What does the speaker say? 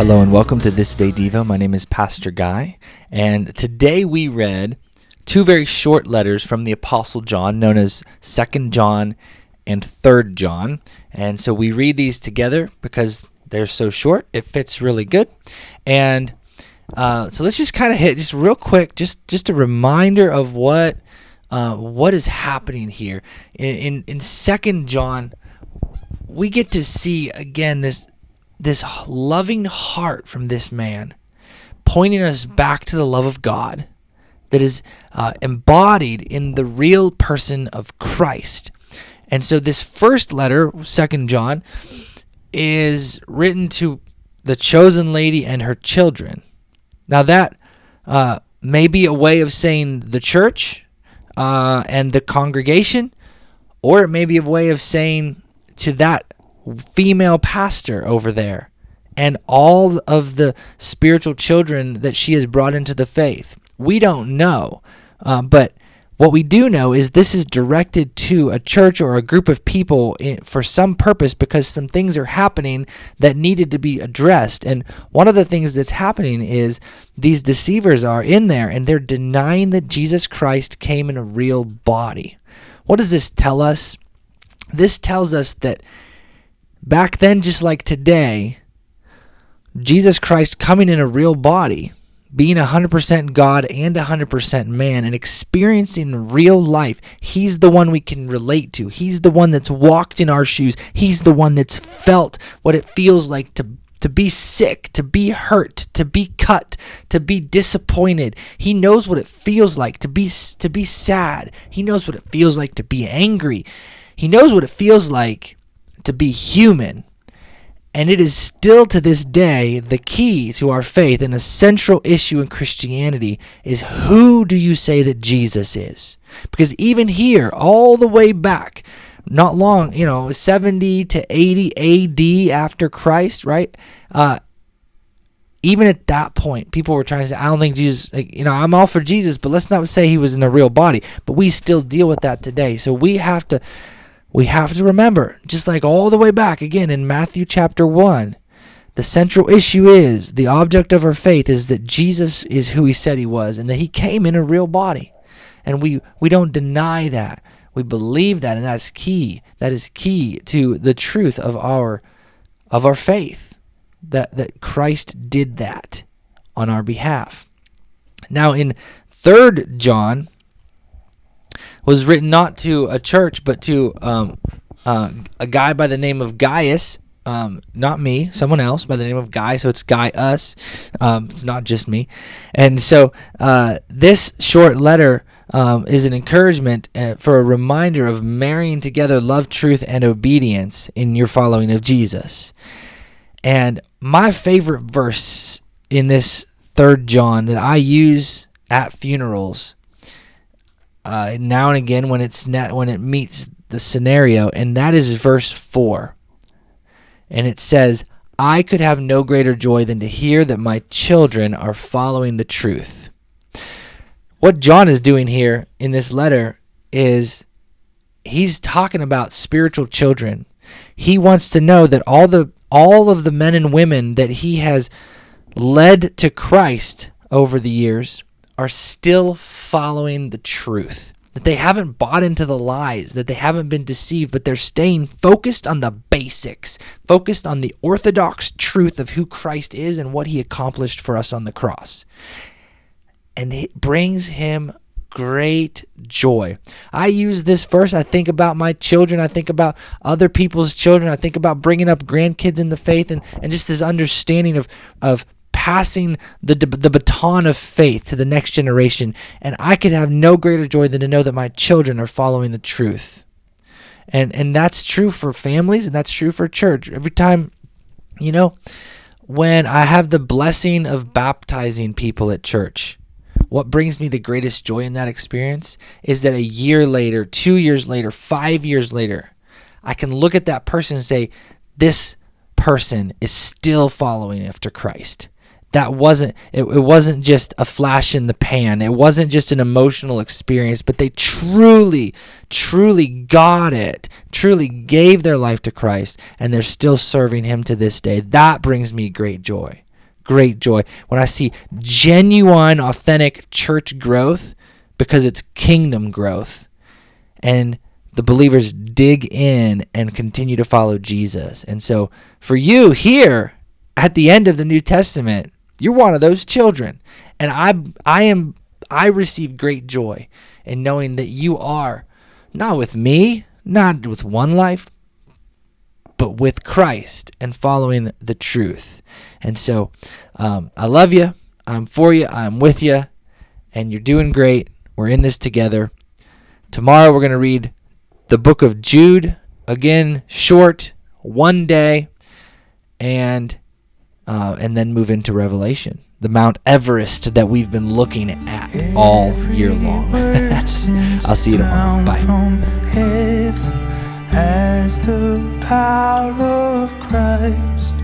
Hello and welcome to This Day Devo. My name is Pastor Guy, and today we read two very short letters from the Apostle John, known as 2nd John and 3rd John. And so we read these together because they're so short. It fits really good. And so let's just kind of hit just real quick, just a reminder of what is happening here. In 2nd John, we get to see again this loving heart from this man, pointing us back to the love of God that is embodied in the real person of Christ. And so this first letter, 2nd John, is written to the chosen lady and her children. Now that may be a way of saying the church and the congregation, or it may be a way of saying to that female pastor over there and all of the spiritual children that she has brought into the faith. We don't know, but what we do know is this is directed to a church or a group of people for some purpose, because some things are happening that needed to be addressed. And one of the things that's happening is these deceivers are in there and they're denying that Jesus Christ came in a real body. What does this tell us? This tells us that back then, just like today, Jesus Christ coming in a real body, being 100% God and 100% man, and experiencing real life, he's the one we can relate to. He's the one that's walked in our shoes. He's the one that's felt what it feels like to be sick, to be hurt, to be cut, to be disappointed. He knows what it feels like to be sad. He knows what it feels like to be angry. He knows what it feels like to be human. And it is still to this day the key to our faith, and a central issue in Christianity is, who do you say that Jesus is? Because even here, all the way back, not long, 70 to 80 AD after Christ, right? Even at that point, people were trying to say, I don't think Jesus, I'm all for Jesus, but let's not say he was in a real body. But we still deal with that today. So we have to remember, just like all the way back, again, in Matthew chapter 1, the central issue is, the object of our faith is that Jesus is who he said he was, and that he came in a real body. And we don't deny that. We believe that, and that's key. That is key to the truth of our faith, that Christ did that on our behalf. Now, in 3rd John, was written not to a church, but to a guy by the name of Gaius, not me, someone else by the name of Guy, so it's Guy-us, it's not just me. And so this short letter is an encouragement for a reminder of marrying together love, truth, and obedience in your following of Jesus. And my favorite verse in this 3rd John that I use at funerals now and again when it meets the scenario, and that is verse 4. And it says, I could have no greater joy than to hear that my children are following the truth. What John is doing here in this letter is he's talking about spiritual children. He wants to know that all of the men and women that he has led to Christ over the years are still following the truth, that they haven't bought into the lies, that they haven't been deceived, but they're staying focused on the basics, focused on the orthodox truth of who Christ is and what he accomplished for us on the cross. And it brings him great joy. I use this verse, I think about my children, I think about other people's children, I think about bringing up grandkids in the faith, and just this understanding of passing the baton of faith to the next generation. And I could have no greater joy than to know that my children are following the truth. And that's true for families, and that's true for church. Every time, when I have the blessing of baptizing people at church, what brings me the greatest joy in that experience is that a year later, 2 years later, 5 years later, I can look at that person and say, this person is still following after Christ. That it wasn't just a flash in the pan. It wasn't just an emotional experience, but they truly got it, truly gave their life to Christ, and they're still serving him to this day. That brings me great joy. great joy when I see genuine, authentic church growth, because it's kingdom growth. And the believers dig in and continue to follow Jesus. And so for you here at the end of the New Testament, you're one of those children. And I receive great joy in knowing that you are not with me, not with one life, but with Christ and following the truth. And so I love you. I'm for you. I'm with you. And you're doing great. We're in this together. Tomorrow we're going to read the book of Jude. Again, short, one day, and then move into Revelation, the Mount Everest that we've been looking at all year long. I'll see you tomorrow. Bye. From heaven as the power of Christ